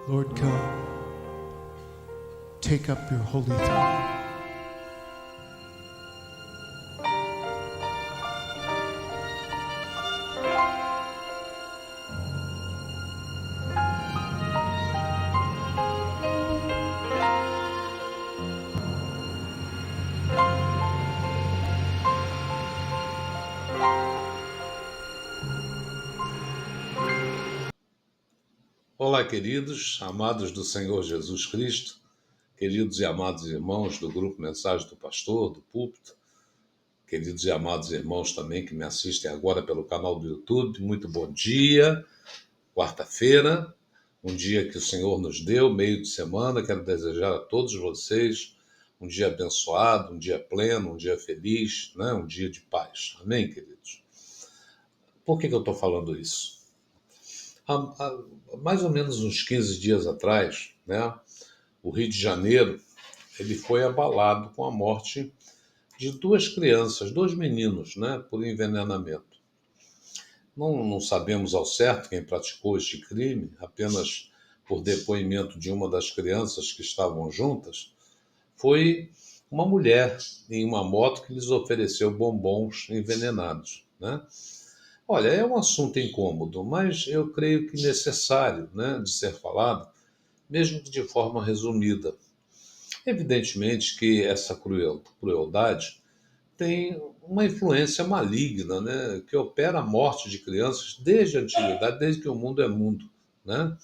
Lord, come, take up your holy throne. Olá, queridos, amados do Senhor Jesus Cristo, queridos e amados irmãos do grupo Mensagem do Pastor, do Púlpito, queridos e amados irmãos também que me assistem agora pelo canal do YouTube, muito bom dia, quarta-feira, um dia que o Senhor nos deu, meio de semana. Quero desejar a todos vocês um dia abençoado, um dia pleno, um dia feliz, né? Um dia de paz. Amém, queridos? Por que eu estou falando isso? Há mais ou menos uns 15 dias atrás, né, o Rio de Janeiro ele foi abalado com a morte de duas crianças, dois meninos, né, por envenenamento. Não sabemos ao certo quem praticou este crime, apenas por depoimento de uma das crianças que estavam juntas, foi uma mulher em uma moto que lhes ofereceu bombons envenenados, né? Olha, é um assunto incômodo, mas eu creio que necessário, né, de ser falado, mesmo que de forma resumida. Evidentemente que essa crueldade tem uma influência maligna, né, que opera a morte de crianças desde a antiguidade, desde que o mundo é mundo, né?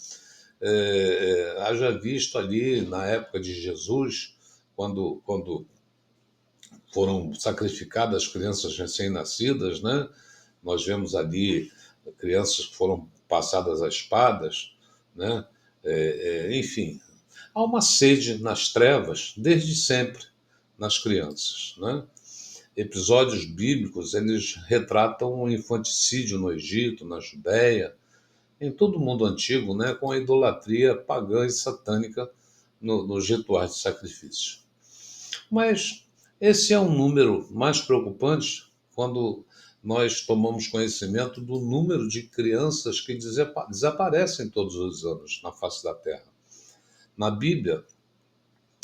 Haja visto ali na época de Jesus, quando foram sacrificadas crianças recém-nascidas, né? Nós vemos ali crianças que foram passadas a espadas, né? Enfim, há uma sede nas trevas desde sempre nas crianças, né? Episódios bíblicos, eles retratam o infanticídio no Egito, na Judéia, em todo o mundo antigo, né, com a idolatria pagã e satânica nos rituais de sacrifício. Mas esse é um número mais preocupante quando nós tomamos conhecimento do número de crianças que desaparecem todos os anos na face da Terra. Na Bíblia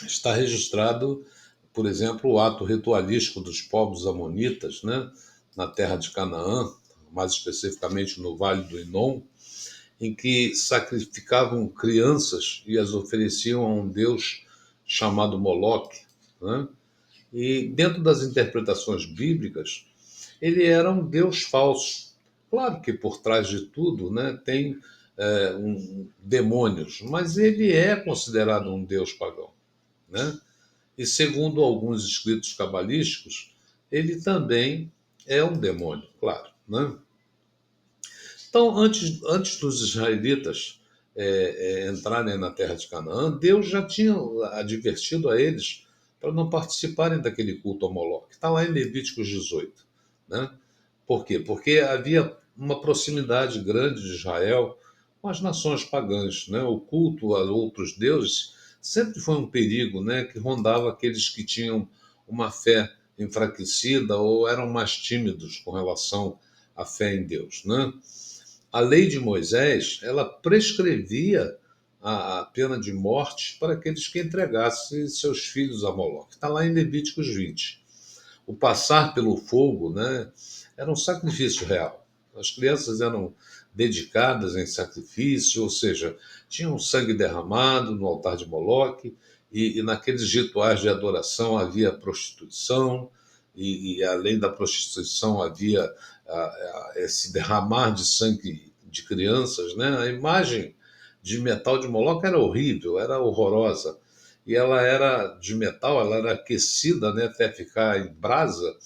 está registrado, por exemplo, o ato ritualístico dos povos amonitas, né, na terra de Canaã, mais especificamente no Vale do Inom, em que sacrificavam crianças e as ofereciam a um deus chamado Moloque, né? E dentro das interpretações bíblicas, ele era um deus falso. Claro que por trás de tudo, né, tem demônios, mas ele é considerado um deus pagão, né? E segundo alguns escritos cabalísticos, ele também é um demônio, claro, né? Então, antes dos israelitas entrarem na terra de Canaã, Deus já tinha advertido a eles para não participarem daquele culto ao Moloque. Está lá em Levíticos 18. Né? Por quê? Porque havia uma proximidade grande de Israel com as nações pagãs. Né? O culto a outros deuses sempre foi um perigo, né, que rondava aqueles que tinham uma fé enfraquecida ou eram mais tímidos com relação à fé em Deus. Né? A lei de Moisés, ela prescrevia a pena de morte para aqueles que entregassem seus filhos a Moloque. Está lá em Levíticos 20. O passar pelo fogo, né, era um sacrifício real. As crianças eram dedicadas em sacrifício, ou seja, tinham sangue derramado no altar de Moloque, e naqueles rituais de adoração havia prostituição, e além da prostituição havia esse derramar de sangue de crianças, né? A imagem de metal de Moloque era horrível, era horrorosa. E ela era de metal, ela era aquecida, né, até ficar em brasa.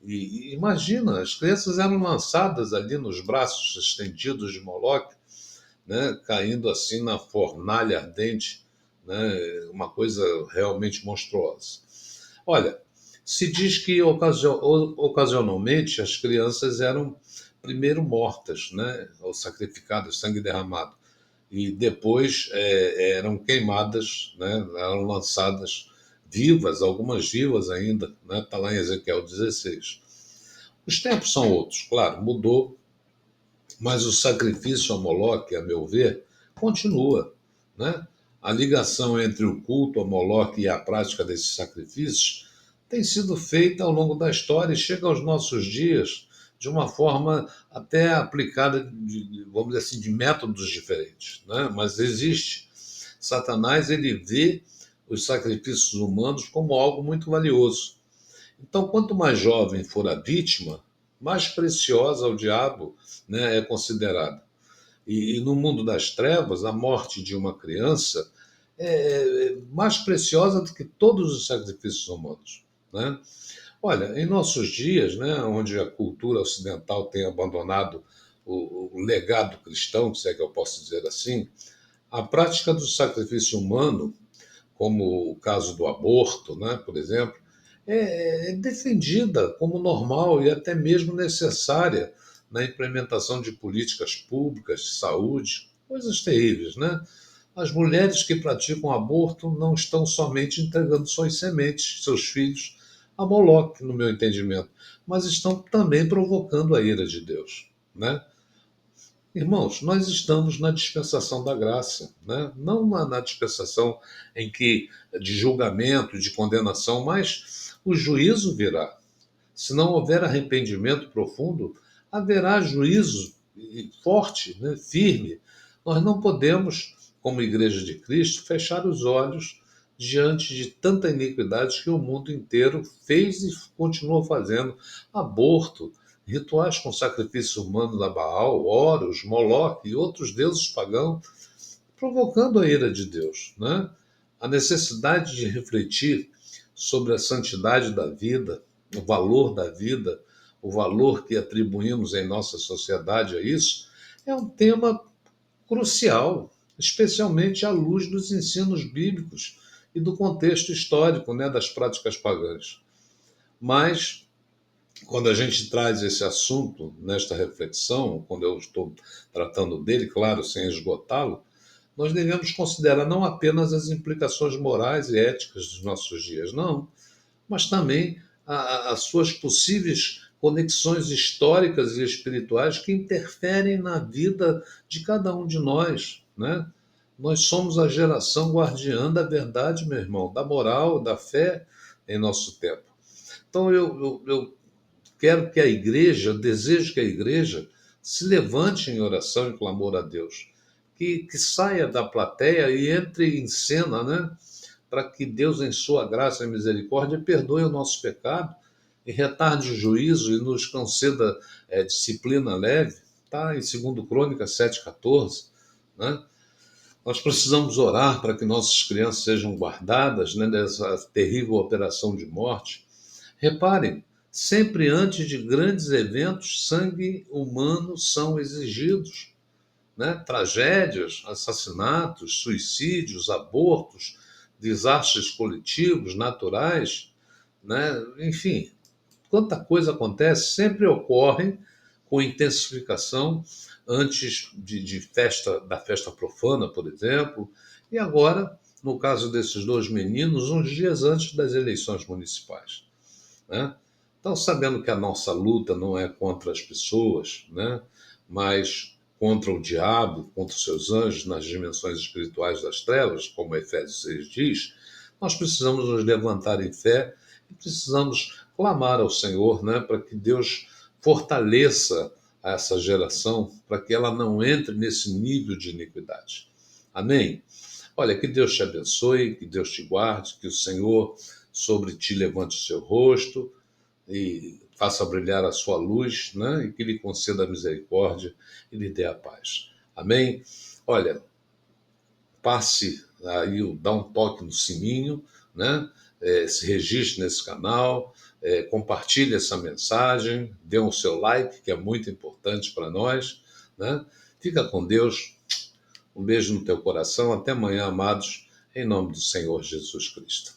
E imagina, as crianças eram lançadas ali nos braços estendidos de Moloque, né, caindo assim na fornalha ardente, né, uma coisa realmente monstruosa. Olha, se diz que ocasionalmente as crianças eram primeiro mortas, né, ou sacrificadas, sangue derramado, e depois eram queimadas, né, eram lançadas vivas, algumas vivas ainda, né, está lá em Ezequiel 16. Os tempos são outros, claro, mudou, mas o sacrifício a Moloque, a meu ver, continua. né? A ligação entre o culto a Moloque e a prática desses sacrifícios tem sido feita ao longo da história e chega aos nossos dias de uma forma até aplicada, vamos dizer assim, de métodos diferentes, né? Mas existe. Satanás, ele vê os sacrifícios humanos como algo muito valioso. Então, quanto mais jovem for a vítima, mais preciosa ao diabo, né, é considerada. E no mundo das trevas, a morte de uma criança é mais preciosa do que todos os sacrifícios humanos, né? Olha, em nossos dias, né, onde a cultura ocidental tem abandonado o legado cristão, se é que eu posso dizer assim, a prática do sacrifício humano, como o caso do aborto, né, por exemplo, é defendida como normal e até mesmo necessária na implementação de políticas públicas de saúde, coisas terríveis, né? As mulheres que praticam aborto não estão somente entregando suas sementes, seus filhos, a Moloque, no meu entendimento, mas estão também provocando a ira de Deus, né? Irmãos, nós estamos na dispensação da graça, né? Não na dispensação em que de julgamento, de condenação, mas o juízo virá. Se não houver arrependimento profundo, haverá juízo forte, né? Firme. Nós não podemos, como Igreja de Cristo, fechar os olhos diante de tanta iniquidade que o mundo inteiro fez e continua fazendo. Aborto, rituais com sacrifício humano da Baal, Horus, Moloque e outros deuses pagãos, provocando a ira de Deus, né? A necessidade de refletir sobre a santidade da vida, o valor da vida, o valor que atribuímos em nossa sociedade a isso, é um tema crucial, especialmente à luz dos ensinos bíblicos e do contexto histórico, né, das práticas pagãs. Mas, quando a gente traz esse assunto nesta reflexão, quando eu estou tratando dele, claro, sem esgotá-lo, nós devemos considerar não apenas as implicações morais e éticas dos nossos dias, não, mas também as suas possíveis conexões históricas e espirituais que interferem na vida de cada um de nós, né? Nós somos a geração guardiã da verdade, meu irmão, da moral, da fé em nosso tempo. Então eu quero que a igreja, eu desejo que a igreja se levante em oração e clamor a Deus, que saia da plateia e entre em cena, né? Para que Deus, em sua graça e misericórdia, perdoe o nosso pecado e retarde o juízo e nos conceda disciplina leve, tá? Em 2 Crônicas 7,14, né? Nós precisamos orar para que nossas crianças sejam guardadas, né, dessa terrível operação de morte. Reparem, sempre antes de grandes eventos, sangue humano são exigidos, né? Tragédias, assassinatos, suicídios, abortos, desastres coletivos, naturais, né? Enfim, quanta coisa acontece, sempre ocorre com intensificação antes de festa, da festa profana, por exemplo, e agora, no caso desses dois meninos, uns dias antes das eleições municipais, né? Então, sabendo que a nossa luta não é contra as pessoas, né, mas contra o diabo, contra os seus anjos nas dimensões espirituais das trevas, como Efésios 6 diz, nós precisamos nos levantar em fé e precisamos clamar ao Senhor, né, para que Deus fortaleça essa geração, para que ela não entre nesse nível de iniquidade. Amém? Olha, que Deus te abençoe, que Deus te guarde, que o Senhor sobre ti levante o seu rosto e faça brilhar a sua luz, né? E que lhe conceda a misericórdia e lhe dê a paz. Amém? Olha, passe aí, dá um toque no sininho, né? Se registre nesse canal, compartilhe essa mensagem, dê o seu like, que é muito importante para nós, né? Fica com Deus, um beijo no teu coração, até amanhã, amados, em nome do Senhor Jesus Cristo.